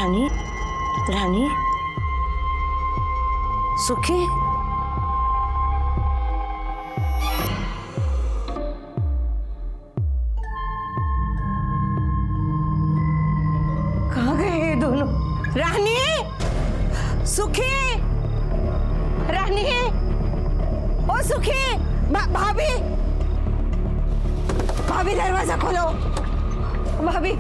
रानी, रानी, सुखी, कहाँ गए ये दोनों? रानी, सुखी, रानी, ओ सुखी, भाभी, भाभी दरवाजा खोलो। भाभी,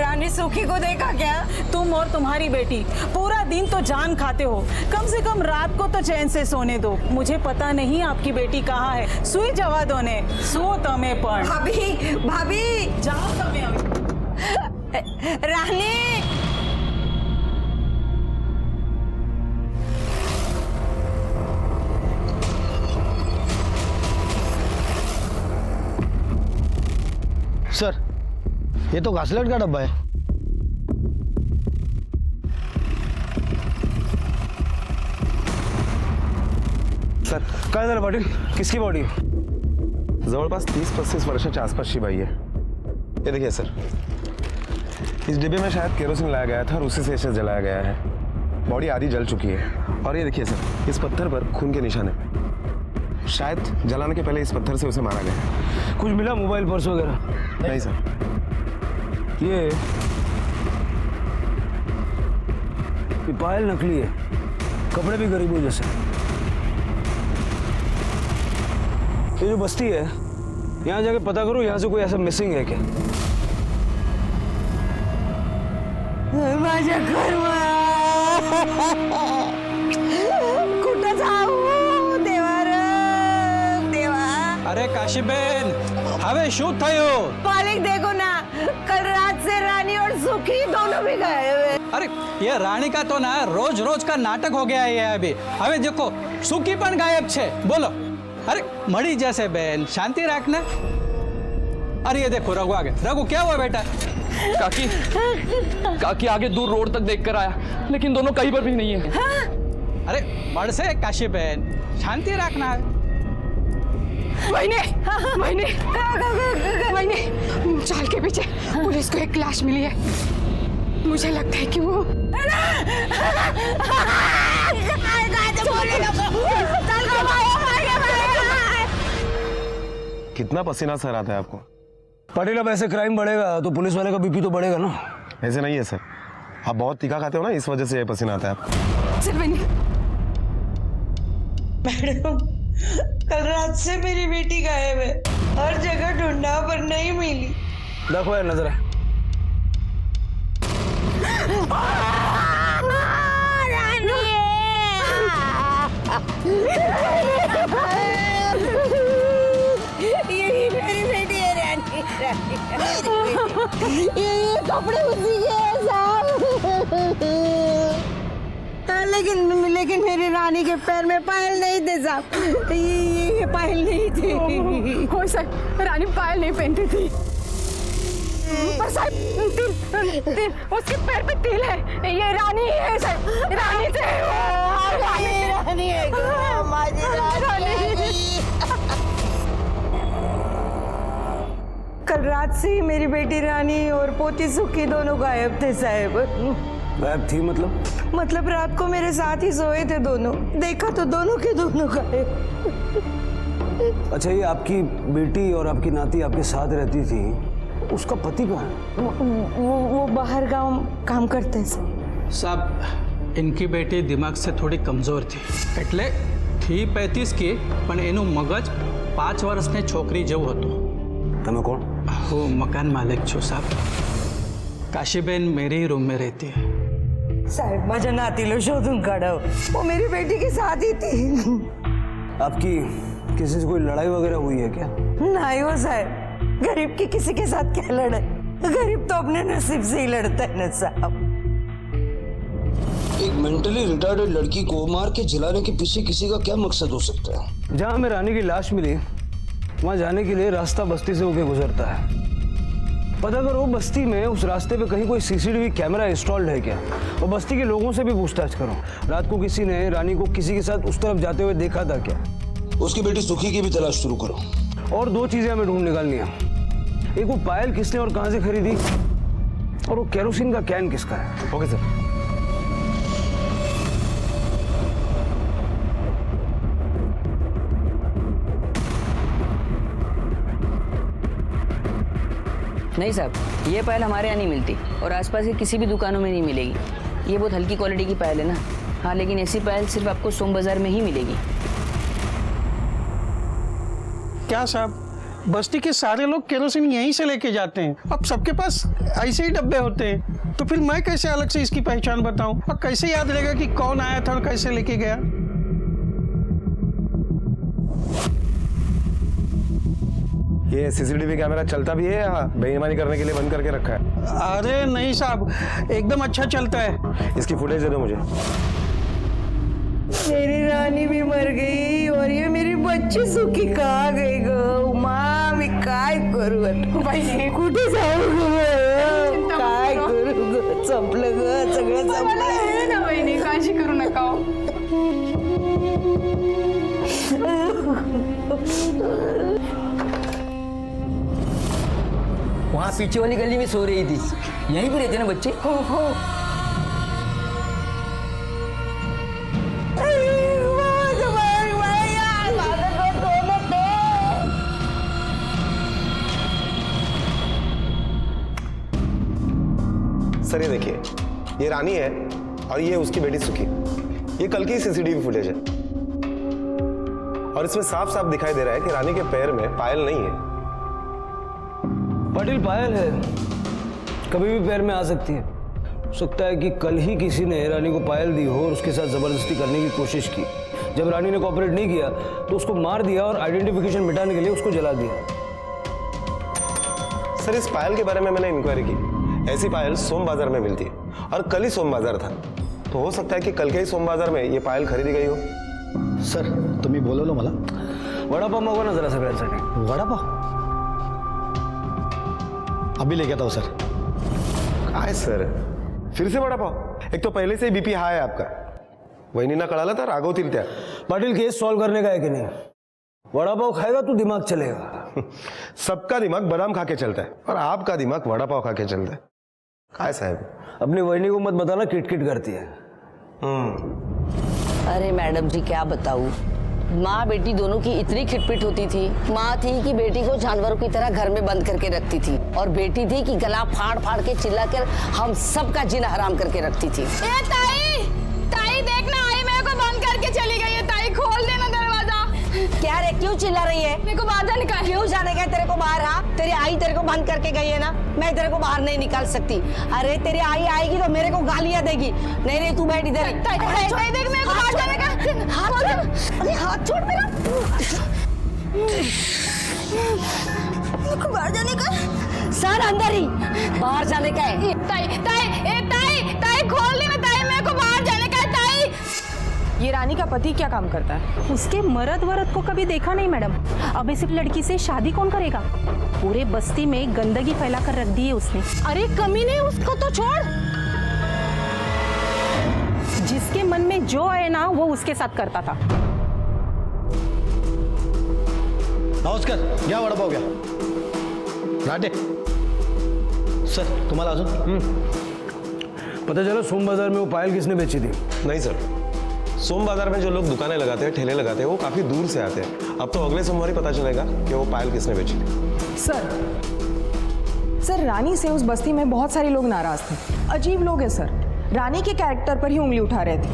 रानी सुखी को देखा क्या? तुम और तुम्हारी बेटी पूरा दिन तो जान खाते हो, कम से कम रात को तो चैन से सोने दो। मुझे पता नहीं आपकी बेटी कहाँ है, सुई जवा दो ने, सो तमे पण। भाभी, भाभी, जाओ तमे अभी। रानी, सर, ये तो घासलेट का डब्बा है। सर काय झालं पाटील? किसकी बॉडी? जवळपास 30-35 वर्षाच्या आसपासची बाई है। ये देखिए सर, इस डिब्बे में शायद केरोसिन लाया गया था और उसी से इसे जलाया गया है। बॉडी आधी जल चुकी है। और ये देखिए सर, इस पत्थर पर खून के निशान है। शायद जलाने के पहले इस पत्थर से उसे मारा गया। कुछ मिला, मोबाइल पर्स वगैरह? नहीं सर। ये पायल नकली है, कपड़े भी गरीबों जैसे। ये जो बस्ती है, यहाँ जाके पता करो यहाँ से कोई ऐसा मिसिंग है क्या? माझ्या घरवा कुठं जाऊ देवा रे देवा। अरे काशीबेन, हवे शू थयो? मालिक देखो ना, कल रात से रानी और सुखी दोनों भी गए हुए। अरे ये रानी का तो ना रोज रोज का नाटक हो गया है ये अभी। हवे देखो सुखी पण गायब छे, बोलो। अरे मड़ी जैसे बेन, शांति रखना। अरे ये देखो रघु आ गया। रघु क्या हुआ बेटा? काकी, काकी आगे दूर रोड तक देखकर आया, लेकिन दोनों कहीं पर भी नहीं है। अरे मड़ से काशीबेन, शांति रखना। महीने चाल के पीछे पुलिस को एक लाश मिली है। मुझे लगता है कि वो कितना पसीना सर आता है आपको? पाटिल, अब ऐसे क्राइम बढ़ेगा तो पुलिस वाले का बीपी तो बढ़ेगा ना। ऐसे नहीं है सर, आप बहुत तीखा खाते हो ना, इस वजह से ये पसीना आता है आपको। मैडम, कल रात से मेरी बेटी गायब है। हर जगह ढूंढा पर नहीं मिली। देखो यार नजर है। यही मेरी बेटी है रानी, रानी। ये कपड़े उसी के हैं साहब। लेकिन मेरी रानी के पैर में पायल नहीं थे साहब। ये पायल नहीं थी। हो सर, रानी पायल नहीं पहनती थी। पर साहब तिल, उसके पैर पे तिल है। ये रानी है सर, रानी से रानी है, कल रात से ही मेरी बेटी रानी और पोती सुखी दोनों गायब थे साहब। गायब थी मतलब रात को मेरे साथ ही सोए थे दोनों। देखा तो दोनों के दोनों गायब। अच्छा, ये आपकी बेटी और आपकी नाती आपके साथ रहती थी, उसका पति कहाँ है? वो बाहर गांव काम करते हैं साहब, इनकी बेटी दिमाग से थोड़ी कमजोर थी, એટલે थी 35 की, पण एनु मगज 5 વર્ષની છોકરી જેવું હતું। તમે કોણ? હું મકાન માલિક છું સાहब। काशीबेन मेरे ही रूम में रहती है। साहब, माझ्या नातीला शोधून काढाव, वो मेरी बेटी के साथ ही थी। आपकी किसी से कोई लड़ाई वगैरह हुई है क्या? नहीं हो साहब, गरीब की किसी के साथ क्या लड़ाई? गरीब तो अपने नसीब से ही लड़ता है ना साहब। एक मेंटली रिटार्डेड लड़की को मार के जलाने के पीछे किसी का क्या मकसद हो सकता है? जहाँ हमें रानी की लाश मिली, वहाँ जाने के लिए रास्ता बस्ती से होके गुजरता है। पता करो बस्ती में उस रास्ते पे कहीं कोई सीसीटीवी कैमरा इंस्टॉल्ड है क्या, और बस्ती के लोगों से भी पूछताछ करो, रात को किसी ने रानी को किसी के साथ उस तरफ जाते हुए देखा था क्या? उसकी बेटी सुखी की भी तलाश शुरू करो। और 2 चीजें हमें ढूंढ निकालनी है। एक, वो पायल किसने और कहां से खरीदी, और वो केरोसिन का कैन किसका है? Okay sir. नहीं साहब, ये पायल हमारे यहाँ नहीं मिलती और आसपास की किसी भी दुकानों में नहीं मिलेगी। ये बहुत हल्की क्वालिटी की पायल है ना। हाँ, लेकिन ऐसी पायल सिर्फ आपको सोम बाजार में ही मिलेगी। क्या साहब, बस्ती के सारे लोग केरोसिन यहीं से लेके जाते हैं। अब सबके पास ऐसे ही डब्बे होते हैं, तो फिर मैं कैसे अलग से इसकी पहचान बताऊं और कैसे याद रहेगा कि कौन आया था और कैसे लेके गया? ये सीसीटीवी कैमरा चलता भी है या बेईमानी करने के लिए बंद करके रखा है? अरे नहीं साहब, एकदम अच्छा चलता है। इसकी फुटेज दे दो मुझे। मेरी रानी भी मर गई और ये मेरी बच्ची सुखी कहाँ गई गो? माँ मी काय करू आता? कुठे जाऊ गं? काय करू गं? संपलं ग, सगळं संपलं ना बहिणी, काळजी करू नका हो. वहाँ पीछे वाली गली में सो रही थी। यहीं पे रहते ना बच्चे? हो हो. सर ये देखिए, ये रानी है और ये उसकी बेटी सुखी। ये कल की सीसीटीवी फुटेज है और इसमें साफ साफ दिखाई दे रहा है कि रानी के पैर में पायल नहीं है। पाटिल, पायल है, कभी भी पैर में आ सकती है। हो सकता है कि कल ही किसी ने रानी को पायल दी हो और उसके साथ जबरदस्ती करने की कोशिश की। जब रानी ने कोऑपरेट नहीं किया तो उसको मार दिया और आइडेंटिफिकेशन मिटाने के लिए उसको जला दिया। सर इस पायल के बारे में मैंने इंक्वायरी की। ऐसी पायल सोम बाजार में मिलती है और कल ही सोम बाजार था, तो हो सकता है कि कल के ही सोम बाजार में ये पायल खरीदी गई हो। सर तुम्ही बोलवलं मला? वडापाव मागवा ना जरा सगळ्यांसाठी। वडापाव अभी लेके आता हूँ सर। काय सर, फिर से वड़ा पाव? एक तो पहले से ही बीपी हाई है आपका। वहिनींना कळालं तर रागवतील त्या। पाटिल, केस सॉल्व करने का है कि नहीं? वड़ा पाव खाएगा तो दिमाग चलेगा। सबका दिमाग बादाम खा के चलता है और आपका दिमाग वड़ा पाव खा के चलता है। काय साहब, अपनी वहिनी को मत बताना किटकिट करती है। अरे मैडम जी, क्या बताऊं, माँ बेटी दोनों की इतनी खिटपिट होती थी। माँ थी कि बेटी को जानवरों की तरह घर में बंद करके रखती थी और बेटी थी कि गला फाड़ फाड़ के चिल्लाकर हम सबका जीना हराम करके रखती थी। ए ताई, ताई देखना, आई मेरे को बंद करके चली गई है। ताई खोल देना दरवाजा। क्या रे, क्यों चिल्ला रही है? मेरे को बाहर जाने का है। क्यों जाने का तेरे को बाहर? हाँ, तेरी आई तेरे को बंद करके गई है ना, मैं तेरे को बाहर नहीं निकाल सकती। अरे तेरी आई आएगी तो मेरे को गालियां देगी। नहीं नहीं, तू बैठ इधर। ताई देख, मेरे को बाहर जाने का। अरे हाथ छोड़ मेरा। मेरे को बाहर जाने का? सर अंदर ही, बाहर जाने का है। ताई ताई, ए ताई, ताई खोल देना। ताई मेरे को बाहर जाने का है। ताई, ये रानी का पति क्या काम करता है? उसके मर्द वरद को कभी देखा नहीं मैडम। अब ऐसी लड़की से शादी कौन करेगा? पूरे बस्ती में गंदगी फैला कर रख दी है उसने। अरे कमीने, उसको तो छोड़। जिसके मन में जो आए ना वो उसके साथ करता था। नमस्कार, घ्या वडापाव घ्या। राटे सर, तुम्हाला अजून पता चला सोम बाजार में वो पायल किसने बेची थी? नहीं सर, सोम बाजार में जो लोग दुकानें लगाते हैं, ठेले लगाते हैं, वो काफी दूर से आते हैं। अब तो अगले सोमवार ही पता चलेगा कि वो पायल किसने बेची थी। सर रानी से उस बस्ती में बहुत सारे लोग नाराज थे। अजीब लोग हैं सर, रानी के कैरेक्टर पर ही उंगली उठा रहे थे।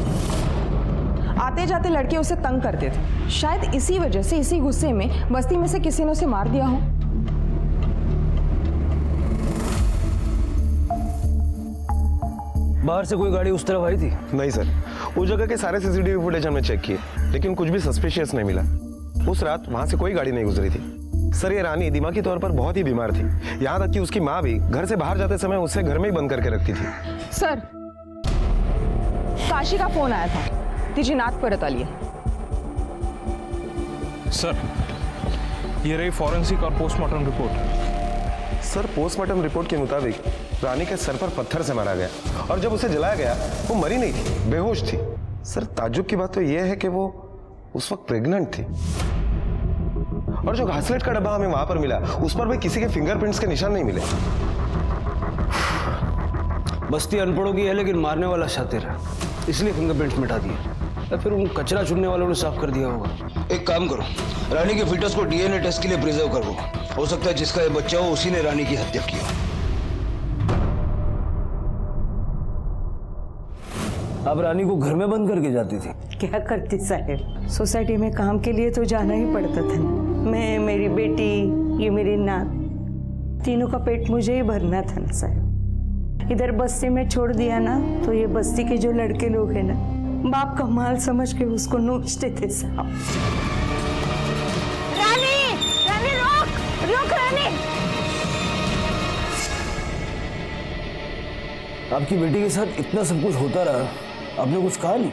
आते जाते लड़के उसे तंग करते थे। शायद इसी वजह से, इसी गुस्से में बस्ती में से किसी ने उसे मार दिया हो। बाहर से कोई गाड़ी उस तरफ आई थी? नहीं सर, उस जगह के सारे सीसीटीवी फुटेज हमने चेक किए, लेकिन कुछ भी सस्पिशियस नहीं मिला। उस रात वहां से कोई गाड़ी नहीं गुजरी थी। सर ये रानी दिमागी तौर पर बहुत ही बीमार थी। यहाँ तक कि उसकी माँ भी घर से बाहर जाते समय उसे घर में ही बंद करके रखती थी। सर काशी का फोन आया था, तिची नात परत आली है। सर ये रही फॉरेंसिक और postmortem report. Sir postmortem report के मुताबिक रानी के सर पर पत्थर से मारा गया और जब उसे जलाया गया वो मरी नहीं थी, बेहोश थी। सर ताज्जुब की बात तो यह है कि वो उस वक्त प्रेग्नेंट थी और जो घासलेट का डब्बा हमें वहां पर मिला उस पर भी किसी के फिंगरप्रिंट्स के निशान नहीं मिले। बस्ती अनपढ़ों की है लेकिन मारने वाला शातिर है, इसलिए फिंगरप्रिंट्स मिटा दिए, या फिर उन कचरा चुनने वालों ने साफ कर दिया होगा। एक काम करो, रानी के फीटस को डीएनए टेस्ट के लिए प्रिजर्व करो। हो सकता है जिसका ये बच्चा हो उसी ने रानी की हत्या की हो। आप रानी को घर में बंद करके जाती थी? क्या करती साहब, सोसाइटी में काम के लिए तो जाना ही पड़ता था ना। मैं, मेरी बेटी, ये मेरी नात, तीनों का पेट मुझे ही भरना था ना साहब। इधर बस्ती में छोड़ दिया ना तो ये बस्ती के जो लड़के लोग हैं ना, बाप का माल समझ के उसको नोचते थे साहब। रानी, रानी रोक, रोक रानी। आपकी बेटी के साथ इतना सब कुछ होता रहा, आपने कुछ कहा नहीं?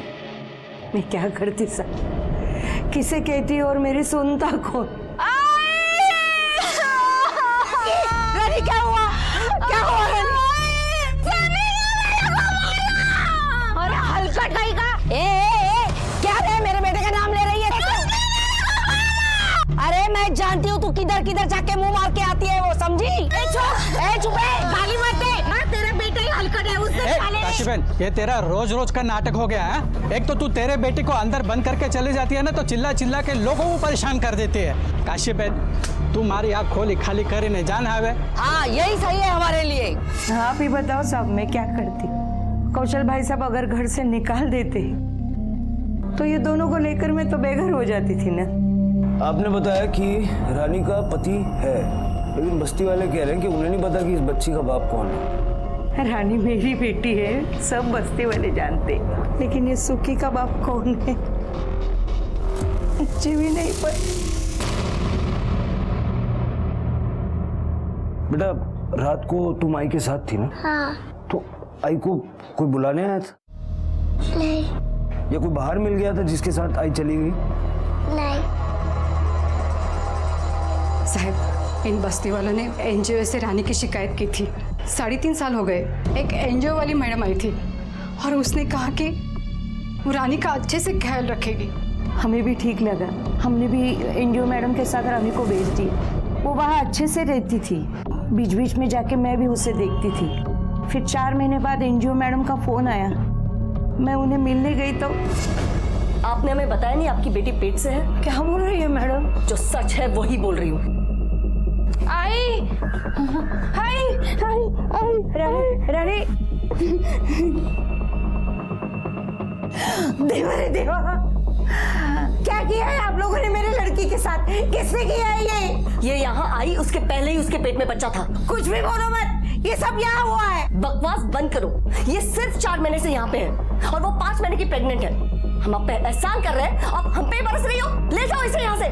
मैं क्या करती साहब, किसे कहती और मेरी सुनता कौन? रानी क्या हुआ, क्या हुआ रानी? अरे हल्का ठाई ए, क्या रे मेरे बेटे का नाम ले रही है? अरे मैं जानती हूँ तू किधर किधर जाके मुंह मार के आती है, वो समझी? चुप है, गाली मत दे। तेरा बेटा ही हलकट है, उससे काशीबेन, ये तेरा रोज रोज का नाटक हो गया है। एक तो तू तेरे बेटे को अंदर बंद करके चली जाती है ना, तो चिल्ला चिल्ला के लोगों को परेशान कर देती है। काशीबेन, तू हमारी आँख खोली खाली करे नहीं जान हावे। हाँ यही सही है हमारे लिए। आप ही बताओ साहब, मैं क्या करती? कौशल भाई साहब अगर घर से निकाल देते तो ये दोनों को लेकर मैं तो बेघर हो जाती थी ना। आपने बताया कि रानी का पति है, लेकिन बस्ती वाले कह रहे हैं कि उन्हें नहीं पता कि इस बच्ची का बाप कौन है। रानी मेरी बेटी है, सब बस्ती वाले जानते, लेकिन ये सुखी का बाप कौन है मुझे भी नहीं पता। बेटा, रात को तुम आई के साथ थी ना? हाँ। तो आई को कोई बुलाने आया था? नहीं। या कोई बाहर मिल गया था जिसके साथ आई चली गई? नहीं। साहब, इन बस्ती वालों ने एनजीओ से रानी की शिकायत की थी। 3.5 साल हो गए। एक एनजीओ वाली मैडम आई थी और उसने कहा कि वो रानी का अच्छे से ख्याल रखेगी। हमें भी ठीक लगा, हमने भी एनजीओ मैडम के साथ रानी को भेज दी। वो वहाँ अच्छे से रहती थी, बीच बीच में जाके मैं भी उसे देखती थी। फिर 4 महीने बाद एनजीओ मैडम का फोन आया, मैं उन्हें मिलने गई तो आपने हमें बताया नहीं आपकी बेटी पेट से है। क्या बोल रही है मैडम? जो सच है वही बोल रही हूँ। आई, हाय, हाय, रानी, देवा रे देवा, क्या किया है आप लोगों ने मेरे लड़की के साथ? किसने किया है ये यहाँ आई उसके पहले ही उसके पेट में बच्चा था। कुछ भी बोलो मत, ये सब यहाँ हुआ है। बकवास बंद करो, ये सिर्फ 4 महीने से यहाँ पे है और वो 5 महीने की प्रेग्नेंट है। हम आप पे एहसान कर रहे हैं, आप हम पे बरस रही हो। ले जाओ इसे यहाँ से।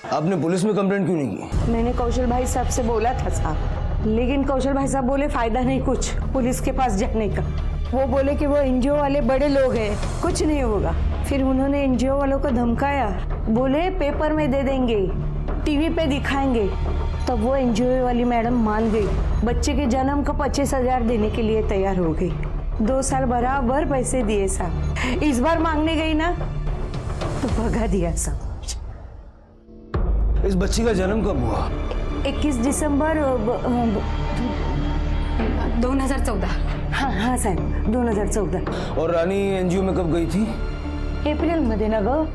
आपने पुलिस में कंप्लेंट क्यों नहीं की? मैंने कौशल भाई साहब से बोला था साहब, लेकिन कौशल भाई साहब बोले फायदा नहीं कुछ पुलिस के पास जाने का। वो बोले कि वो एनजीओ वाले बड़े लोग हैं, कुछ नहीं होगा। फिर उन्होंने एनजीओ वालों को धमकाया, बोले पेपर में दे देंगे, टीवी पे दिखाएंगे। तब वो एनजीओ वाली मैडम मान गई, बच्चे के जन्म का 25,000 देने के लिए तैयार हो गई। 2 साल बराबर पैसे दिए साहब। इस बार मांगने गई ना तो भगा दिया साहब। इस बच्ची का जन्म कब हुआ? 21 दिसंबर 2014। हाँ साहब, 2014। और रानी एनजीओ में कब गई थी? एप्रिल मध्ये ना गं?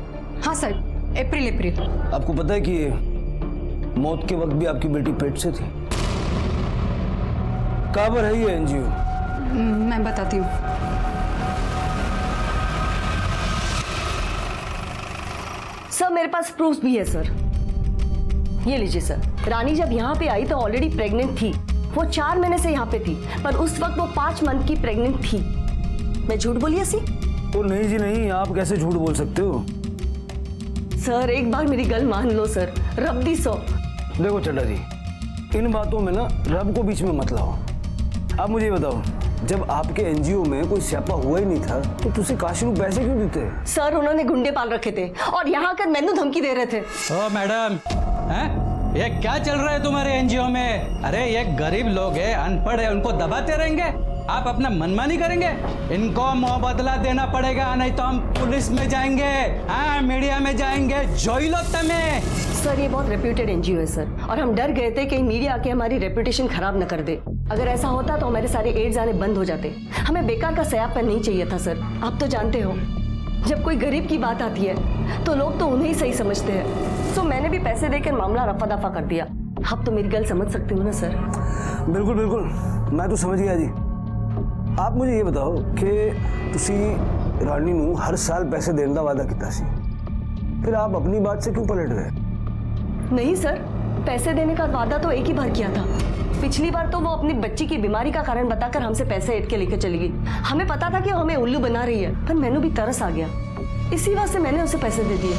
हाँ सर, अप्रैल। आपको पता है कि मौत के वक्त भी आपकी बेटी पेट से थी? कहाँ पर है ये एनजीओ? मैं बताती हूँ। सर मेरे पास प्रूफ भी है सर, ये लीजिए सर। रानी जब यहाँ पे आई तो ऑलरेडी प्रेग्नेंट थी। वो 4 महीने से यहाँ पे थी, पर उस वक्त वो 5 मंथ की प्रेग्नेंट थी। मैं झूठ बोली ऐसी? ओ नहीं जी नहीं, आप कैसे झूठ बोल सकते हो? सर एक बार मेरी गल मान लो सर, रब दी सौ। देखो चड्डा जी, इन बातों में ना रब को बीच में मत लाओ। आप मुझे बताओ, जब आपके एनजीओ में कोई स्यापा हुआ ही नहीं था तो तुझे काशी को पैसे क्यों देते? सर उन्होंने गुंडे पाल रखे थे और यहाँ आकर मैनू धमकी दे रहे थे। ओ मैडम, ये क्या चल रहा है तुम्हारे एनजीओ में? अरे ये गरीब लोग हैं, अनपढ़ है, उनको दबाते रहेंगे? आप अपना मनमानी करेंगे? इनको मुआवजा देना पड़ेगा, नहीं तो हम पुलिस में जाएंगे, हाँ मीडिया में जाएंगे, जोई लो तमें। सर ये बहुत रेप्यूटेड एनजीओ है सर, और हम डर गए थे कि मीडिया आके हमारी रेपुटेशन खराब न कर दे। अगर ऐसा होता तो हमारे सारे एड्स आने बंद हो जाते। हमें बेकार का सयापन नहीं चाहिए था सर। आप तो जानते हो जब कोई गरीब की बात आती है तो लोग तो उन्हें ही सही समझते हैं। सो मैंने भी पैसे देकर मामला रफा दफा कर दिया। आप तो मेरी गल समझ सकते हो ना सर। बिल्कुल बिल्कुल, मैं तो समझ गया जी। आप मुझे ये बताओ कि तुसी रानी नू हर साल पैसे देने का वादा किया सी, फिर आप अपनी बात से क्यों पलट गए? नहीं सर, पैसे देने का वादा तो एक ही बार किया था। पिछली बार तो वो अपनी बच्ची की बीमारी का कारण बताकर हमसे पैसे ऐड के लेकर चली गई। हमें पता था कि वो हमें उल्लू बना रही है, पर मैंने भी तरस आ गया, इसी वजह से मैंने उसे पैसे दे दिए।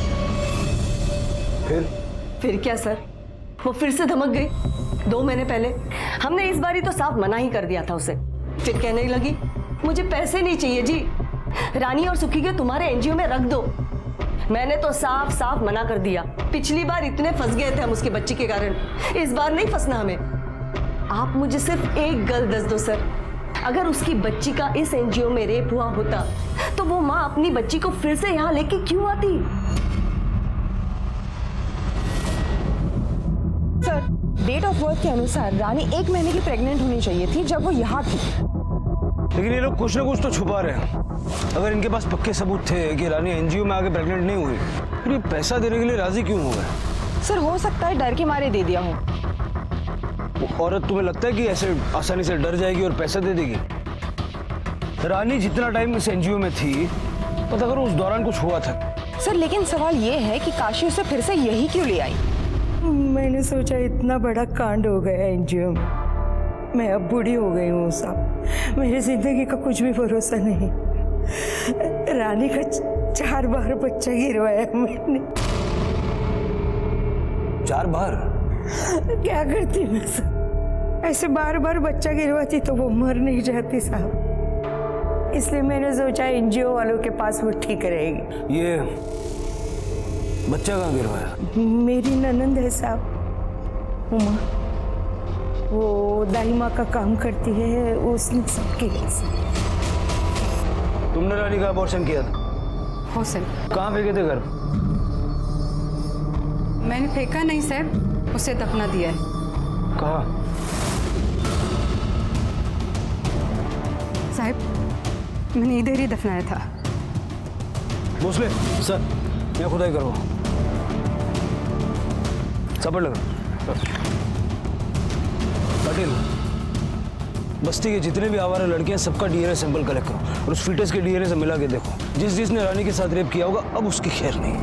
फिर क्या सर, वो फिर से धमक गई 2 महीने पहले। हमने इस बार ही तो साफ मना ही कर दिया था उसे। फिर कहने लगी मुझे पैसे नहीं चाहिए जी, रानी और सुखी के तुम्हारे एनजीओ में रख दो। मैंने तो साफ साफ मना कर दिया। पिछली बार इतने फंस गए थे हम उसके बच्ची के कारण, इस बार नहीं फंसना हमें। आप मुझे सिर्फ एक गल दस दो सर, अगर उसकी बच्ची का इस एनजीओ में रेप हुआ होता तो वो माँ अपनी बच्ची को फिर से यहाँ लेके क्यों आती? सर, डेट ऑफ बर्थ के अनुसार रानी 1 महीने की प्रेग्नेंट होनी चाहिए थी जब वो यहाँ थी। लेकिन ये लोग कुछ ना कुछ तो छुपा रहे हैं। अगर इनके पास पक्के सबूत थे कि रानी एनजीओ में आके प्रेग्नेंट नहीं हुई, फिर ये पैसा देने के लिए राजी क्यों हो गए? सर, हो सकता है डर के मारे दे दिया हो। वो औरत तुम्हें लगता है कि ऐसे आसानी से डर जाएगी और पैसा दे देगी? रानी जितना टाइम इस एनजीओ में थी, पता करो उस दौरान कुछ हुआ था। सर, लेकिन सवाल ये है कि काशी उसे फिर से यही क्यों ले आई? मैंने सोचा इतना बड़ा कांड हो गया एनजीओ में, मैं अब बूढ़ी हो गई हूँ साहब, मेरी जिंदगी का कुछ भी भरोसा नहीं। रानी का 4 बार बच्चा गिरवाया मैंने। 4 बार? क्या करती मैं साहब, ऐसे बार बार बच्चा गिरवाती तो वो मर नहीं जाती साहब, इसलिए मैंने सोचा एनजीओ वालों के पास वो ठीक रहेगी। ये बच्चा कहाँ गिरवाया? मेरी ननंद है साहब, उमा, वो दाई माँ का काम करती है, उसने सबके लिए। तुमने रानी का अबॉर्शन किया था? हो सर। कहाँ फेंके थे घर? मैंने फेंका नहीं साहब, उसे दफना दिया है। कहाँ? साहब, मैंने इधर ही दफनाया था। भोसले सर, मैं खुदाई करो। चपड़ लगा। पटेल, बस्ती के जितने भी आवारा लड़के हैं सबका डीएनए सैंपल कलेक्ट करो और उस फीटस के डीएनए से मिला के देखो। जिसने रानी के साथ रेप किया होगा अब उसकी खैर नहीं।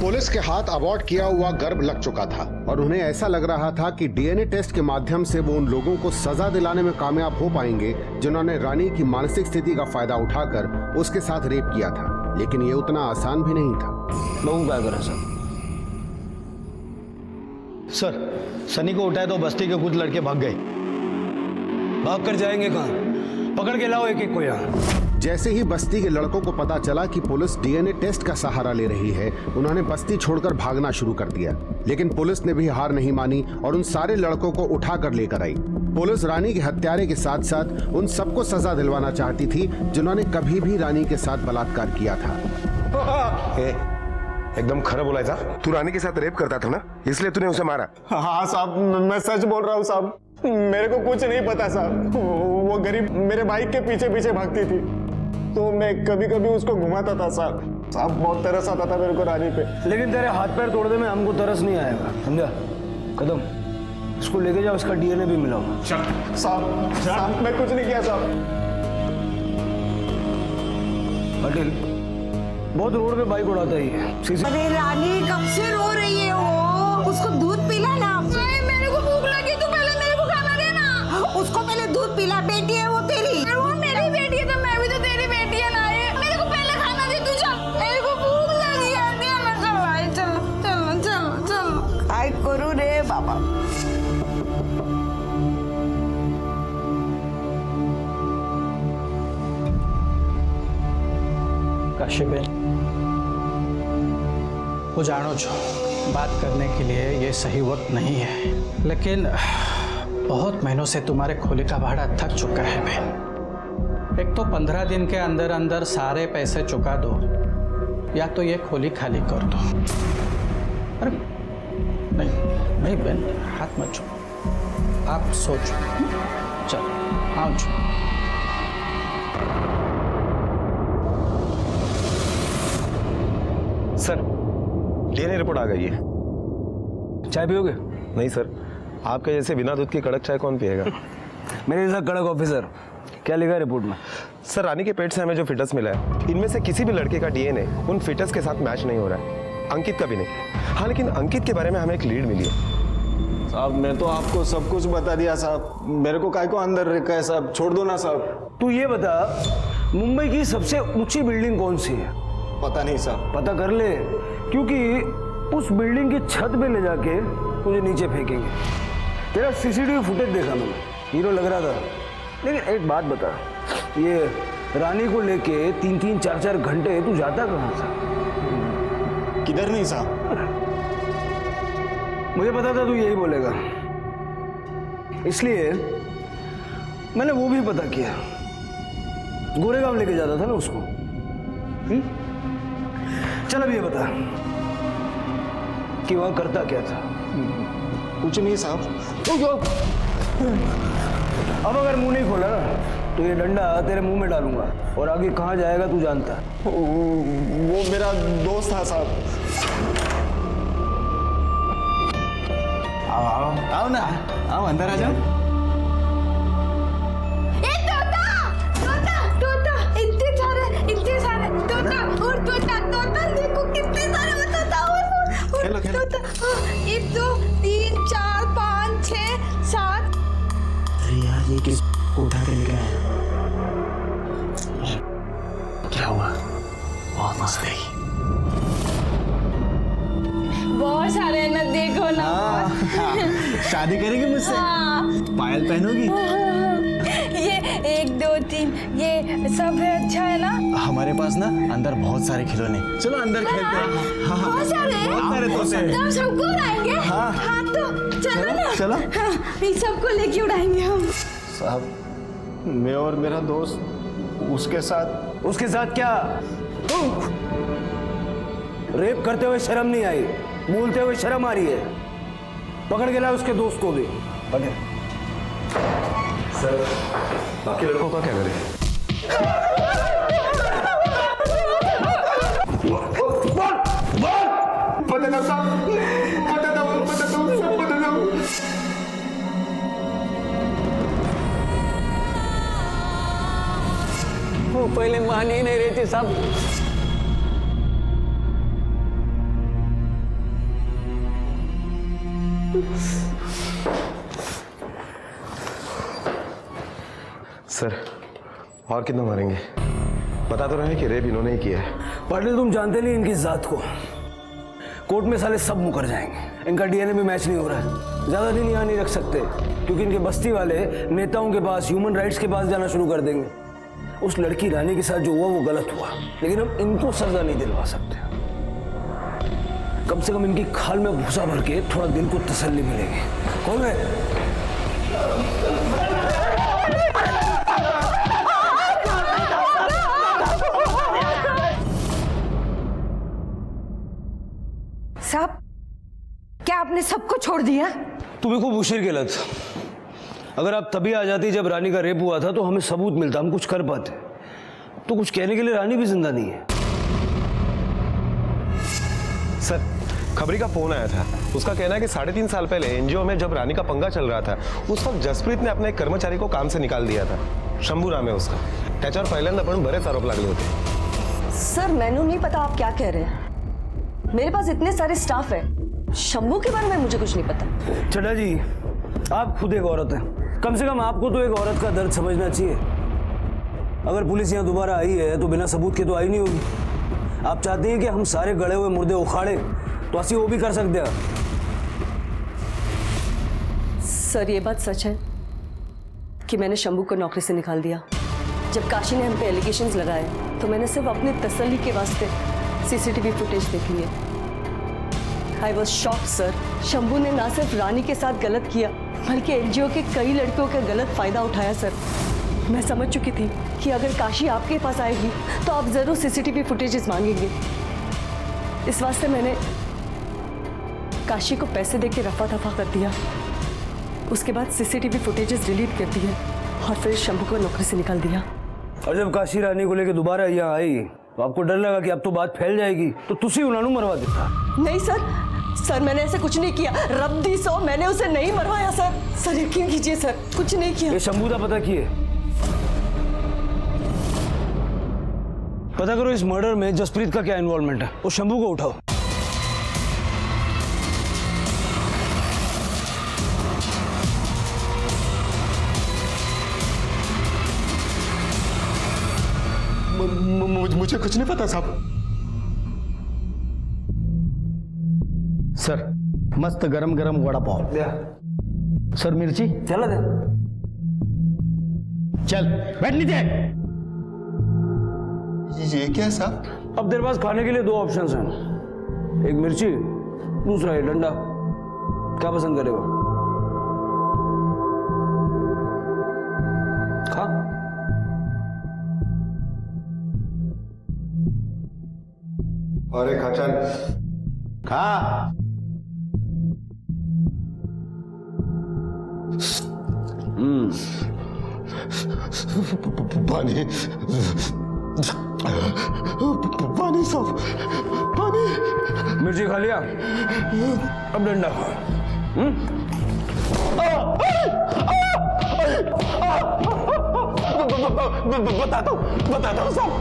पुलिस के हाथ अबॉर्ट किया हुआ गर्भ लग चुका था और उन्हें ऐसा लग रहा था कि डीएनए टेस्ट के माध्यम से वो उन लोगों को सजा दिलाने में कामयाब हो पाएंगे जिन्होंने रानी की मानसिक स्थिति का फायदा उठाकर उसके साथ रेप किया था। लेकिन ये उतना आसान भी नहीं था। लोगों क्या करें सर, सनी को उठाए तो बस्ती के कुछ लड़के भाग गए। भाग कर जाएंगे कहाँ? पकड़ के लाओ एक एक को यहाँ। जैसे ही बस्ती के लड़कों को पता चला कि पुलिस डीएनए टेस्ट का सहारा ले रही है, उन्होंने बस्ती छोड़कर भागना शुरू कर दिया। लेकिन पुलिस ने भी हार नहीं मानी और उन सारे लड़कों को उठाकर लेकर आई। पुलिस रानी के हत्यारे के साथ साथ उन सबको सजा दिलवाना चाहती थी जिन्होंने कभी भी रानी के साथ बलात्कार किया था। एकदम खरा बोलायचा। तू रानी के साथ रेप करता था ना, इसलिए तूने उसे मारा? हाँ साहब, मैं सच बोल रहा हूँ साहब, मेरे को कुछ नहीं पता साहब। वो गरीब मेरे बाइक के पीछे पीछे भागती थी तो मैं कभी कभी उसको घुमाता था साहब। साहब, बहुत तरस आता था मेरे को रानी पे। लेकिन तेरे हाथ पैर तोड़ने में हमको तरस नहीं आएगा, समझा? कदम, इसको लेके जाओ, इसका डीएनए भी मिलाओ। साहब, मैं कुछ नहीं किया साहब। पटेल, बहुत रोड पे बाइक उड़ाता ही है। अरे रानी कब से रो रही है वो, उसको दूध पिला ना। मेरे को भूख लगी, तू पहले मेरे को खाना देना। उसको पहले दूध पिला, बेटी है वो तेरी। वो मेरी बेटी है तो मैं भी तो तेरी बेटी है ना। मेरे को पहले खाना दे तू, चल, मेरे को भूख लगी है। चलो चलो चलो चलो, काय करू रे बाबा। काशीबेन, वो जानो जो बात करने के लिए ये सही वक्त नहीं है, लेकिन बहुत महीनों से तुम्हारे खोली का भाड़ा थक चुका है बहन। एक तो 15 दिन के अंदर अंदर सारे पैसे चुका दो या तो ये खोली खाली कर दो। अरे नहीं नहीं बहन, हाथ मत छो, आप सोचो। चल आओ सर डीएनए रिपोर्ट आ गई है। चाय पियोगे? नहीं सर, आपके जैसे बिना दूध की कड़क चाय कौन पिएगा? मेरे जैसा कड़क ऑफिसर। क्या लिखा है रिपोर्ट में? सर रानी के पेट से हमें जो फिटस मिला है, इनमें से किसी भी लड़के का डीएनए उन फिटस के साथ मैच नहीं हो रहा है, अंकित का भी नहीं। हाँ लेकिन अंकित के बारे में हमें एक लीड मिली है। साहब मैं तो आपको सब कुछ बता दिया साहब, मेरे को काय को अंदर रखा है साहब, छोड़ दो ना साहब। तू ये बता, मुंबई की सबसे ऊंची बिल्डिंग कौन सी है? पता नहीं साहब। पता कर ले, क्योंकि उस बिल्डिंग की छत पे ले जाके तुझे नीचे फेंकेंगे। तेरा सीसीटीवी फुटेज देखा मैंने, हीरो लग रहा था। लेकिन एक बात बता, ये रानी को लेके 3-3, 4-4 घंटे तू जाता कहाँ था? किधर नहीं साहब। मुझे पता था तू यही बोलेगा, इसलिए मैंने वो भी पता किया। गोरेगांव लेके जाता था ना उसको। चल अब ये बता कि वहां करता क्या था? कुछ नहीं साहब। अब अगर मुंह नहीं खोला ना तो ये डंडा तेरे मुंह में डालूंगा, और आगे कहां जाएगा तू जानता है। वो मेरा दोस्त था साहब। आओ आओ ना, आओ अंदर आ जाओ। एक, दो, तीन, चार, पाँच, 6, 7। अरे यार ये किस उठा के लेके आया? क्या हुआ? बहुत मस्त है। बहुत सारे हैं ना, देखो ना। शादी करेगी मुझसे? पायल पहनोगी? ये 1, 2, 3 ये सब है, अच्छा है ना? हमारे पास ना अंदर बहुत सारे खिलौने, चलो अंदर खेलते हैं। हाँ बहुत सारे हैं? बहुत सारे तोते हैं। तो हम सबको उड़ाएंगे? हाँ। हाँ तो चलो ना। चलो। हाँ, इन सबको लेके उड़ाएंगे हम। साहब मैं और मेरा दोस्त उसके साथ क्या? रेप करते हुए शर्म नहीं आई? बोलते हुए शर्म आ रही है? पकड़ के ला उसके दोस्त को भी। पकड़। सर बाकी लड़कों का क्या करें? पता साहब, सब पता। वो पहले मान ही नहीं रही थी साहब। सर और कितना मारेंगे? बता तो रहे कि रेप इन्होंने ही किया है। पाटिल तुम जानते नहीं इनकी जात को। कोर्ट में साले सब मुकर जाएंगे। इनका डीएनए भी मैच नहीं हो रहा है। ज्यादा दिन यहाँ नहीं रख सकते, क्योंकि इनके बस्ती वाले नेताओं के पास, ह्यूमन राइट्स के पास जाना शुरू कर देंगे। उस लड़की रानी के साथ जो हुआ वो गलत हुआ, लेकिन हम इनको सजा नहीं दिलवा सकते। कम से कम इनकी खाल में भूसा भर के थोड़ा दिल को तसल्ली मिलेगी। कौन है? साहब क्या आपने सबको छोड़ दिया? तुम्हें खूब उशीर के लत। अगर आप तभी आ जाती जब रानी का रेप हुआ था तो हमें सबूत मिलता, हम कुछ कर पाते। तो कुछ कहने के लिए रानी भी जिंदा नहीं है। सर खबरी का फोन आया था, उसका कहना है कि 3.5 साल पहले एनजीओ में जब रानी का पंगा चल रहा था, उस वक्त जसप्रीत ने अपने एक कर्मचारी को काम से निकाल दिया था। शंभू नाम है उसका। त्याच्यावर पहिल्यांदा पण बरेच आरोप लागले होते। सर मैंने नहीं पता आप क्या कह रहे हैं। मेरे पास इतने सारे स्टाफ है, शंभू के बारे में मुझे कुछ नहीं पता। चड्डा जी आप खुद एक औरत हैं, कम से कम आपको तो एक औरत का दर्द समझना चाहिए। अगर पुलिस यहाँ दोबारा आई है तो बिना सबूत के तो आई नहीं होगी। आप चाहते हैं कि हम सारे गड़े हुए मुर्दे उखाड़े, तो असी वो भी कर सकते हैं। सर ये बात सच है कि मैंने शंभू को नौकरी से निकाल दिया। जब काशी ने हम पे एलिगेशंस लगाए तो मैंने सिर्फ अपनी तसल्ली के वास्ते सीसीटीवी फुटेज देख लिए। I was shocked sir. Shambhu ने ना सिर्फ रानी के साथ गलत किया, बल्कि एनजीओ के कई लड़कियों का गलत फायदा उठाया सर। मैं समझ चुकी थी कि अगर काशी आपके पास आएगी तो आप जरूर सीसीटीवी फुटेजेस मांगेंगे। इस वास्ते मैंने काशी को पैसे देके रफा दफा कर दिया। उसके बाद सीसीटीवी फुटेजेस डिलीट कर दिए। और फिर शंभू को नौकरी से निकाल दिया। और जब काशी रानी को लेकर दोबारा यहाँ आई तो आपको डर लगा कि अब तो बात फैल जाएगी, तो तुसी उन्होंने मरवा देता। नहीं सर मैंने ऐसे कुछ नहीं किया। रब्दी सो मैंने उसे नहीं मरवाया सर यकीन कीजिए सर, कुछ नहीं किया। ये शंभू का पता किए, पता करो इस मर्डर में जसप्रीत का क्या इन्वॉल्वमेंट है। वो शंभू को उठाओ। मुझे कुछ नहीं पता साहब। सर मस्त गरम गरम वड़ा पाव। सर मिर्ची चला दे। चल बैठ नीचे। ये क्या है साहब? अब तेरे पास खाने के लिए दो ऑप्शंस हैं, एक मिर्ची, दूसरा ये डंडा। क्या पसंद करेगा? खा। अरे खचन खा। पानी पानी साहब, पानी। मिर्ची खा लिया, अब डंडा खा। बताता हूँ साहब,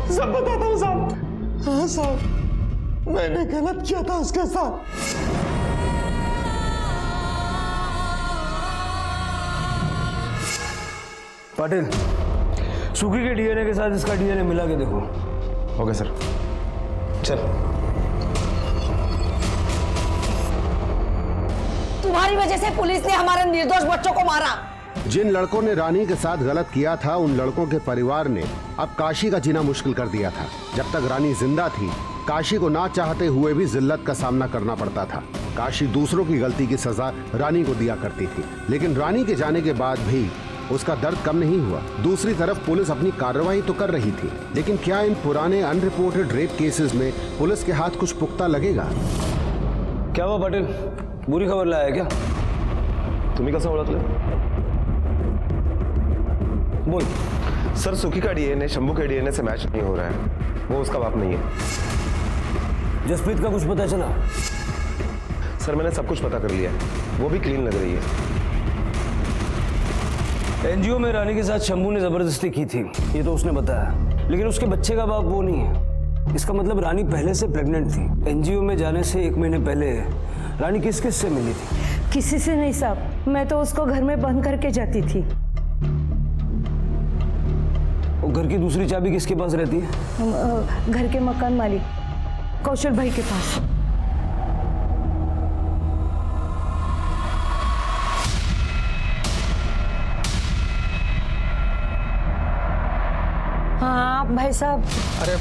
सब बताता हूँ साहब। हाँ साहब, मैंने गलत किया था उसके साथ। पाटिल, सुखी के डीएनए के साथ इसका डीएनए मिला के देखो। ओके सर, चल। तुम्हारी वजह से पुलिस ने हमारे निर्दोष बच्चों को मारा। जिन लड़कों ने रानी के साथ गलत किया था, उन लड़कों के परिवार ने अब काशी का जीना मुश्किल कर दिया था। जब तक रानी जिंदा थी, काशी को ना चाहते हुए भी जिल्लत का सामना करना पड़ता था। काशी दूसरों की गलती की सजा रानी को दिया करती थी, लेकिन रानी के जाने के बाद भी उसका दर्द कम नहीं हुआ। दूसरी तरफ पुलिस अपनी कार्रवाई तो कर रही थी, लेकिन क्या इन पुराने अनरिपोर्टेड रेप केसेस में पुलिस के हाथ कुछ पुख्ता लगेगा? क्या हुआ पाटिल, बुरी खबर लाया क्या? तुम्ही कसं ओळखलं? बोल। सर, सुखी का डीएनए शंभू के डीएनए से मैच नहीं हो रहा है, वो उसका बाप नहीं है। जसप्रीत का कुछ पता चला? सर, मैंने सब कुछ पता कर लिया, वो भी क्लीन लग रही है। एनजीओ में रानी के साथ शंभू ने जबरदस्ती की थी, ये तो उसने बताया, लेकिन उसके बच्चे का बाप वो नहीं है। इसका मतलब रानी पहले से प्रेग्नेंट थी। एनजीओ में जाने से 1 महीने पहले रानी किस किस से मिली थी? किसी से नहीं साहब, मैं तो उसको घर में बंद करके जाती थी। और घर की दूसरी चाबी किसके पास रहती है? घर के मकान मालिक कौशल भाई के पास। हाँ भाई साहब। अरे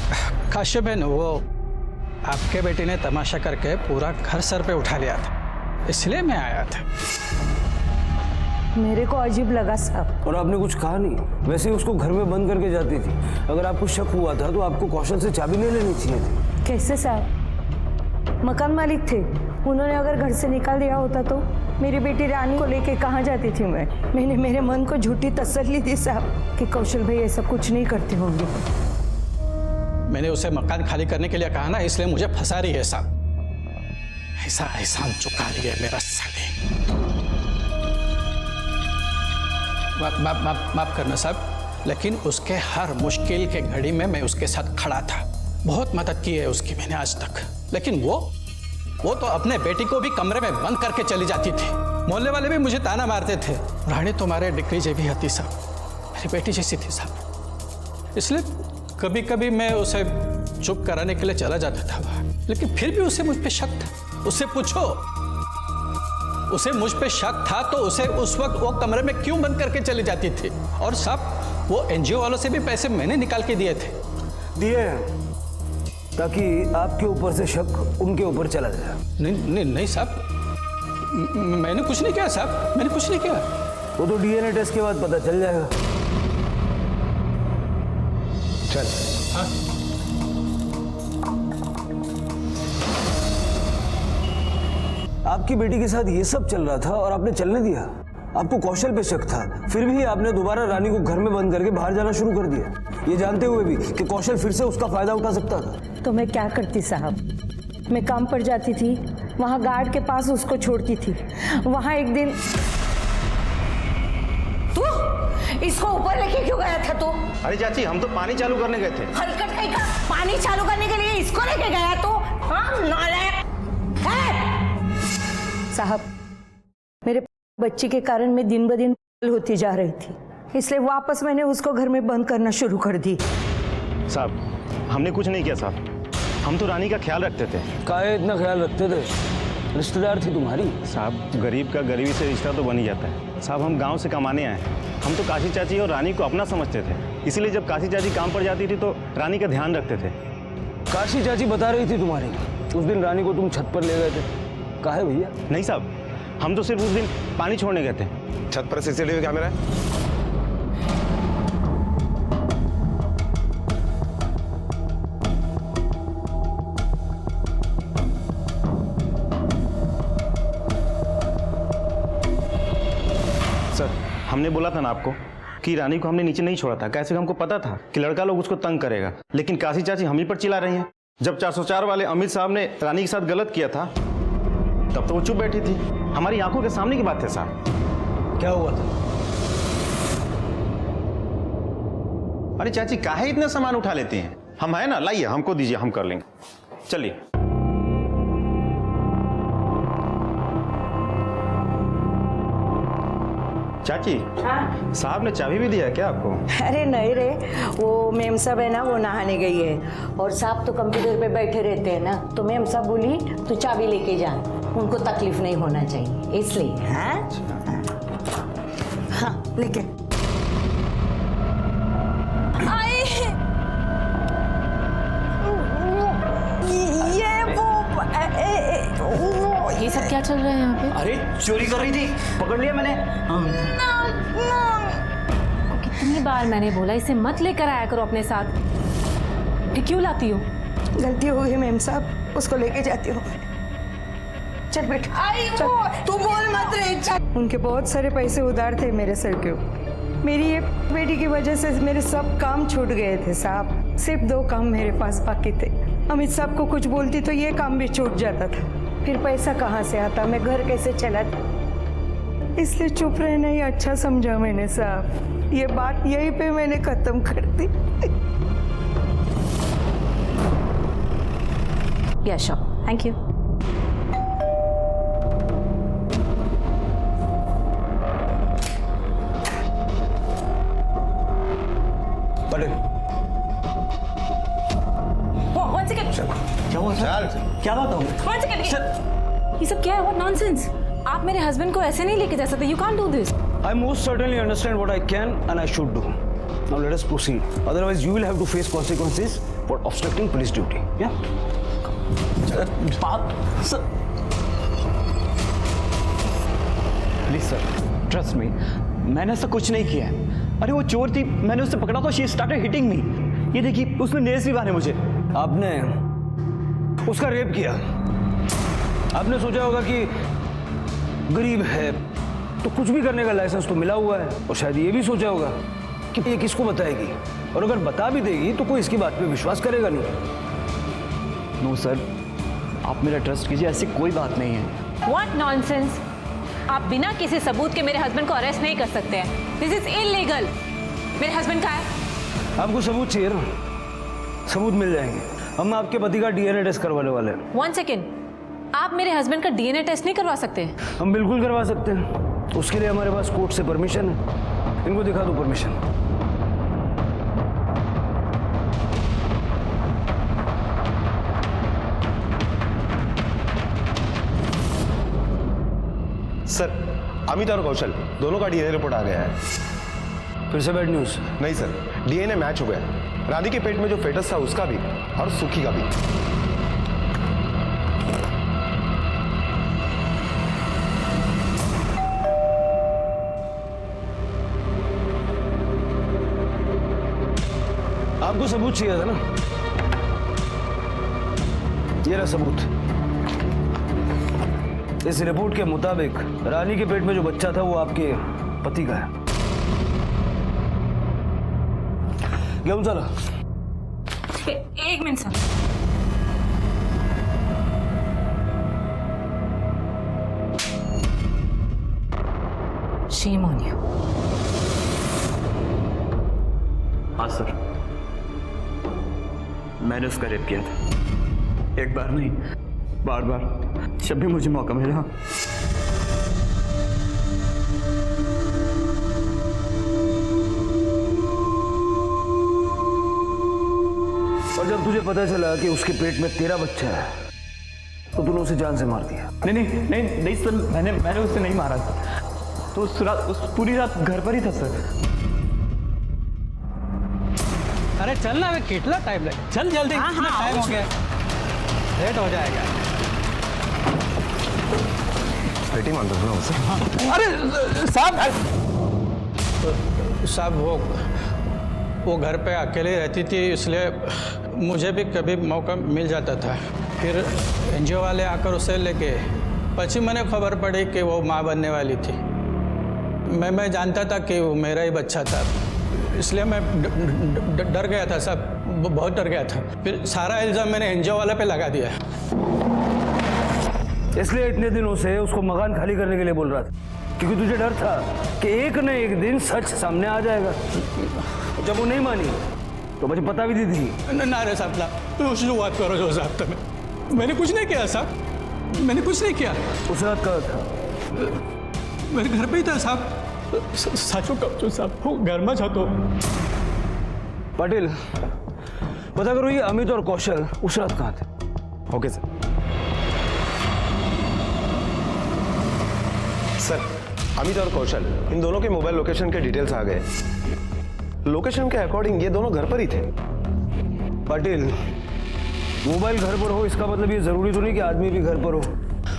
काश्यप बहन, वो आपके बेटे ने तमाशा करके पूरा घर सर पे उठा लिया था, इसलिए मैं आया था। मेरे को अजीब लगा साहब। और आपने कुछ कहा नहीं, वैसे ही उसको घर में बंद करके जाती थी। अगर आपको शक हुआ था तो आपको कौशल से चाबी नहीं लेनी चाहिए थी। कैसे साहब? मकान मालिक थे, उन्होंने अगर घर से निकाल दिया होता तो मेरी बेटी रानी को लेके कहाँ जाती थी मैंने मेरे मन को झूठी तसल्ली दी साहब कि कौशल भाई ऐसा कुछ नहीं करते होंगे। मैंने उसे मकान खाली करने के लिए कहा ना, इसलिए मुझे फंसा रही है साहब। ऐसा एहसान चुका लिया मेरा साले। माफ करना साहब, लेकिन उसके हर मुश्किल के घड़ी में मैं उसके साथ खड़ा था। बहुत मदद की है उसकी मैंने आज तक, लेकिन वो तो अपने बेटी को भी कमरे में बंद करके चली जाती थी। मोहल्ले वाले भी मुझे ताना मारते थे, रानी तुम्हारे डिग्री जैसी हती साहब, मेरी बेटी जैसी थी साहब। इसलिए कभी कभी मैं उसे चुप कराने के लिए चला जाता था, लेकिन फिर भी उसे मुझ पे शक था। उससे पूछो, उसे मुझ पे शक था तो उसे उस वक्त वो कमरे में क्यों बंद करके चली जाती थी? और साहब, वो एनजीओ वालों से भी पैसे मैंने निकाल के दिए थे। दिए ताकि आपके ऊपर से शक उनके ऊपर चला जाए। नहीं साहब, मैंने कुछ नहीं किया साहब, मैंने कुछ नहीं किया। वो तो डीएनए टेस्ट के बाद पता चल जाएगा। चल। हाँ। आपकी बेटी के साथ ये सब चल रहा था और आपने चलने दिया? आपको कौशल पे शक था, फिर भी आपने दोबारा रानी को घर में बंद करके बाहर जाना शुरू कर दिया, ये जानते हुए भी कि कौशल फिर से उसका फायदा उठा सकता था। तो मैं क्या करती साहब, मैं काम पर जाती थी, वहां गार्ड के पास उसको छोड़ती थी। वहां एक दिन तू इसको ऊपर लेके क्यों गया था तू? अरे चाची, हम तो पानी चालू करने गए थे। हलकट कहीं का पानी चालू करने के लिए इसको लेके गया तू? हाँ, नालायक साहब, मेरे बच्ची के कारण मैं दिन ब दिन होती जा रही थी, इसलिए वापस मैंने उसको घर में बंद करना शुरू कर दी। साहब, हमने कुछ नहीं किया साहब, हम तो रानी का ख्याल रखते थे। काहे इतना ख्याल रखते थे? रिश्तेदार थी तुम्हारी। साहब, गरीब का गरीबी से रिश्ता तो बन ही जाता है। साहब, हम गांव से कमाने आए, हम तो काशी चाची और रानी को अपना समझते थे, इसलिए जब काशी चाची काम पर जाती थी तो रानी का ध्यान रखते थे। काशी चाची बता रही थी तुम्हारी, उस दिन रानी को तुम छत पर ले गए थे, काहे भैया? नहीं साहब, हम तो सिर्फ उस दिन पानी छोड़ने गए थे। छत पर सीसीटीवी कैमरा है? सर, हमने बोला था ना आपको कि रानी को हमने नीचे नहीं छोड़ा था, कैसे हमको पता था कि लड़का लोग उसको तंग करेगा, लेकिन काशी चाची हम ही पर चिल्ला रही हैं। जब 404 वाले अमित साहब ने रानी के साथ गलत किया था तब तो वो चुप बैठी थी, हमारी आंखों के सामने की बात है साहब। क्या हुआ था? अरे चाची, काहे इतना सामान उठा लेती हैं? हम है ना, लाइए, हमको दीजिए, हम कर लेंगे, चलिए। चाची, हाँ? साहब ने चाबी भी दिया है क्या आपको? अरे नहीं रे, वो मेम साहब है ना, वो नहाने गई है और साहब तो कंप्यूटर पे बैठे रहते हैं ना, तो मेम साहब बोली तू चाबी लेके जा, उनको तकलीफ नहीं होना चाहिए इसलिए। हाँ हाँ, लेके ये सब क्या चल रहा है यहाँ पे? अरे चोरी कर रही थी, पकड़ लिया मैंने। कितनी बार मैंने बोला इसे मत लेकर आया करो अपने साथ, ये क्यों लाती हो? गलती हो गई मेम साहब, उसको लेके जाती हूँ। चल बेटा, तू बोल मत रे। उनके बहुत सारे पैसे उधार थे मेरे सर के ऊपर, मेरी ये बेटी की वजह से मेरे सब काम छूट गए थे साहब, सिर्फ 2 काम मेरे पास बाकी थे। अमित साहब को कुछ बोलती तो ये काम भी छूट जाता था, फिर पैसा कहाँ से आता, मैं घर कैसे चलाती, इसलिए चुप रहना ही अच्छा समझा मैंने साहब। ये बात यहीं पे मैंने खत्म कर दी। या श्योर, थैंक यू। क्या बात हो? ये सब क्या है? What nonsense! आप मेरे हस्बैंड को ऐसे नहीं लेके जा सकते, you can't do this. I most certainly understand what I can and I should do. Now let us proceed. Otherwise, you will have to face consequences for obstructing police duty. Yeah? Please sir, trust me, मैंने ऐसा कुछ नहीं किया है। अरे वो चोर थी, मैंने उसे पकड़ा तो शी स्टार्टेड हिटिंग मी। ये देखिए, उसने नेल्स भी बांधे मुझे। आपने उसका रेप किया, आपने सोचा होगा कि गरीब है तो कुछ भी करने का लाइसेंस तो मिला हुआ है, और शायद ये भी सोचा होगा कि ये किसको बताएगी, और अगर बता भी देगी तो कोई इसकी बात पे विश्वास करेगा नहीं। नो सर, आप मेरा ट्रस्ट कीजिए, ऐसी कोई बात नहीं है। What nonsense! आप बिना किसी सबूत के मेरे हस्बैंड को अरेस्ट नहीं कर सकते हैं, दिस इज इलीगल। मेरे हस्बैंड कहाँ है? आपको सबूत चाहिए ना? सबूत मिल जाएंगे, हम आपके पति का डीएनए टेस्ट करवाने वाले हैं। 1 सेकेंड, आप मेरे हस्बैंड का डीएनए टेस्ट नहीं करवा सकते? हम बिल्कुल करवा सकते हैं, उसके लिए हमारे पास कोर्ट से परमिशन है। इनको दिखा दो परमिशन। सर, अमित और कौशल दोनों का डीएनए रिपोर्ट आ गया है। फिर से बैड न्यूज? नहीं सर, डीएनए मैच हो गया, रानी के पेट में जो फेटस था उसका भी और सुखी का भी। आपको सबूत चाहिए था ना? ये रहा सबूत, इस रिपोर्ट के मुताबिक रानी के पेट में जो बच्चा था वो आपके पति का है। घेऊन चला। एक minute sir. Shame on you. हाँ सर, मैंने उसका रेप किया था। एक बार नहीं, बार बार, जब भी मुझे मौका मिला। और जब तुझे पता चला कि उसके पेट में तेरा बच्चा है तो तूने उसे जान से मार दिया। नहीं सर, मैंने उसे नहीं मारा सर। तो उस पूरी रात घर पर ही था सर। अरे चल ना, कितना टाइम लगे, चल जल्दी। टाइम हो गया, लेट हो जाएगा। बेटी मान दो ना उसे। अरे साहब वो घर पे अकेले रहती थी, इसलिए मुझे भी कभी मौका मिल जाता था। फिर एनजीओ वाले आकर उसे लेके पची मैंने खबर पड़ी कि वो माँ बनने वाली थी। मैं जानता था कि वो मेरा ही बच्चा था, इसलिए मैं डर गया था साहब, बहुत डर गया था। फिर सारा इल्ज़ाम मैंने एनजीओ वाले पे लगा दिया। इसलिए इतने दिनों से उसको मकान खाली करने के लिए बोल रहा था, क्योंकि तुझे डर था कि एक न एक दिन सच सामने आ जाएगा। जब वो नहीं मानी तो मुझे पता भी दी थी। ना रे साहब ना, शुरुआत करो जो साहब। मैंने कुछ नहीं किया साहब, मैंने कुछ नहीं किया। उस रात कहाँ था? मेरे घर पे ही था साहब। साचो कहो साहब, घर में था। तो पाटिल, पता करो ये अमित और कौशल उस रात कहाँ थे? Okay sir. सर, अमित और कौशल, इन दोनों के मोबाइल लोकेशन के डिटेल्स आ गए। लोकेशन के अकॉर्डिंग ये दोनों घर पर ही थे। पाटिल, मोबाइल घर पर हो इसका मतलब ये जरूरी तो नहीं कि आदमी भी घर पर हो।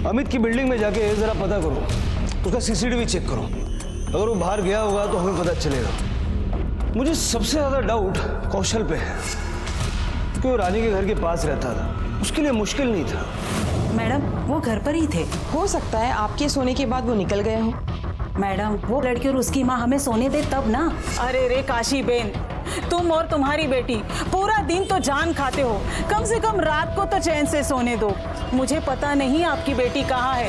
अमित की बिल्डिंग में जाके जरा पता करो, उसका सीसीटीवी चेक करो। अगर वो बाहर गया होगा तो हमें पता चलेगा। मुझे सबसे ज्यादा डाउट कौशल पे है, क्योंकि वो रानी के घर के पास रहता था, उसके लिए मुश्किल नहीं था। मैडम, वो घर पर ही थे। हो सकता है आपके सोने के बाद वो निकल गए हों। मैडम, वो लड़की और उसकी माँ हमें सोने दे तब ना। अरे रे काशी बेन, तुम और तुम्हारी बेटी पूरा दिन तो जान खाते हो, कम से कम रात को तो चैन से सोने दो। मुझे पता नहीं आपकी बेटी कहाँ है।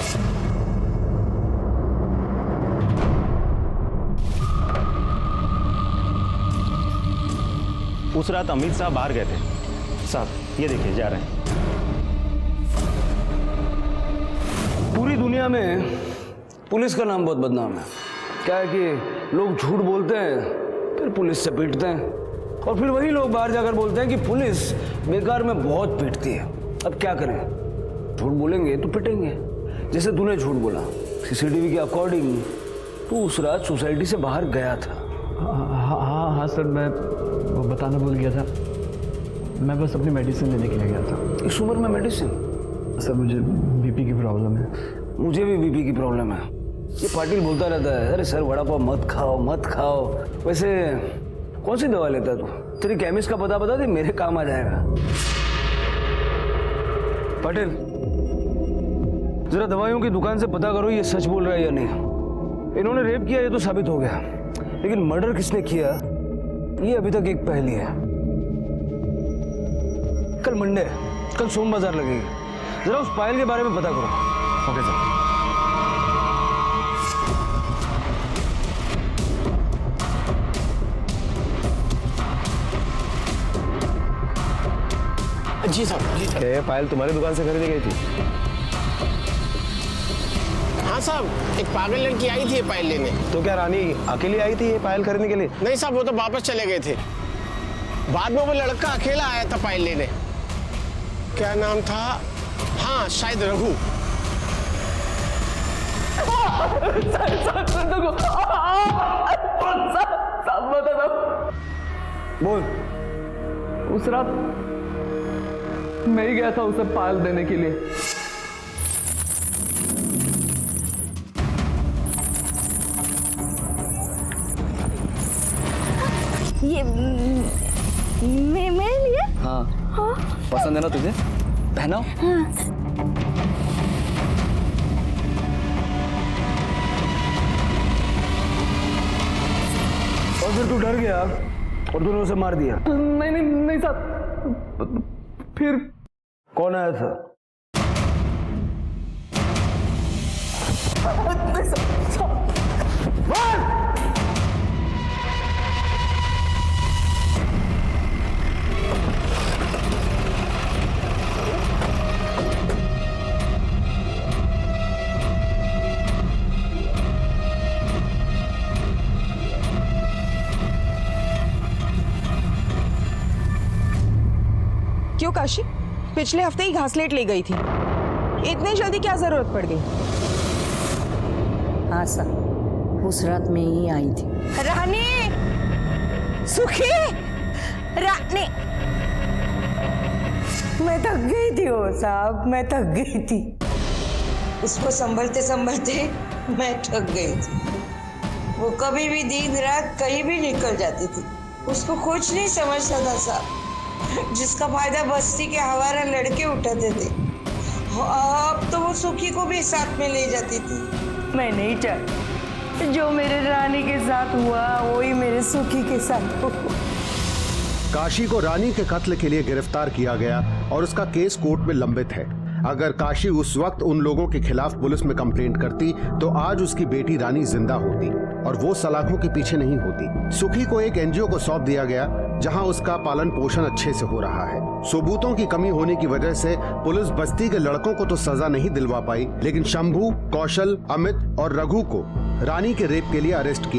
उस रात अमित साहब बाहर गए थे। साहब ये देखिए, जा रहे हैं। पूरी दुनिया में पुलिस का नाम बहुत बदनाम है। क्या है कि लोग झूठ बोलते हैं, फिर पुलिस से पीटते हैं, और फिर वही लोग बाहर जाकर बोलते हैं कि पुलिस बेकार में बहुत पीटती है। अब क्या करें, झूठ बोलेंगे तो पिटेंगे। जैसे तूने झूठ बोला, सीसीटीवी के अकॉर्डिंग तू उस रात सोसाइटी से बाहर गया था। हाँ सर, मैं वो बताना भूल गया था। मैं बस अपनी मेडिसिन लेने के लिए गया था। इस उम्र में मेडिसिन? सर मुझे बीपी की प्रॉब्लम है। मुझे भी बीपी की प्रॉब्लम है। ये पाटिल बोलता रहता है, अरे सर वड़ा पाव मत खाओ मत खाओ। वैसे कौन सी दवा लेता है तू? तेरी केमिस्ट का पता बता दे, मेरे काम आ जाएगा। पाटिल, जरा दवाइयों की दुकान से पता करो ये सच बोल रहा है या नहीं। इन्होंने रेप किया ये तो साबित हो गया, लेकिन मर्डर किसने किया ये अभी तक एक पहेली है। कल मंडे, कल सोम बाजार लगेगी, जरा उस पायल के बारे में पता करो। Okay sir. जी साहब, जी साहब। ये पायल तुम्हारी दुकान से खरीदी गई थी? हाँ साहब, एक पागल लड़की आई थी ये पायल लेने। तो क्या रानी अकेली आई थी ये पायल खरीदने के लिए? नहीं साहब, वो तो वापस चले गए थे। बाद में वो लड़का अकेला आया था पायल लेने। क्या नाम था? हाँ शायद रघु। बोल। उस रात मैं ही गया था उसे पायल देने के लिए। ये मेरे लिए? हाँ, पसंद है ना तुझे? पहनाओ। हाँ। और फिर तू डर गया और तूने उसे मार दिया? नहीं नहीं नहीं साहब, फिर कौन आया था? क्यों काशी? पिछले हफ्ते ही घासलेट ले गई थी, इतनी जल्दी क्या जरूरत पड़ गई? हाँ सर, उस रात में ही आई थी। रानी, सुखी, रानी, मैं थक गई थी वो साहब, मैं थक गई थी। उसको संभलते संभलते मैं थक गई थी। वो कभी भी दिन रात कहीं भी निकल जाती थी, उसको कुछ नहीं समझता था साहब, जिसका फायदा बस्ती के हवारा लड़के उठाते थे। अब तो वो सुखी को भी साथ में ले जाती थी। मैं नहीं चाहती जो मेरे रानी के साथ हुआ वही मेरे सुखी के साथ हो। काशी को रानी के कत्ल के लिए गिरफ्तार किया गया और उसका केस कोर्ट में लंबित है। अगर काशी उस वक्त उन लोगों के खिलाफ पुलिस में कंप्लेंट करती तो आज उसकी बेटी रानी जिंदा होती और वो सलाखों के पीछे नहीं होती। सुखी को एक एनजीओ को सौंप दिया गया जहां उसका पालन पोषण अच्छे से हो रहा है। सबूतों की कमी होने की वजह से पुलिस बस्ती के लड़कों को तो सजा नहीं दिलवा पाई, लेकिन शंभू, कौशल, अमित और रघु को रानी के रेप के लिए अरेस्ट किया।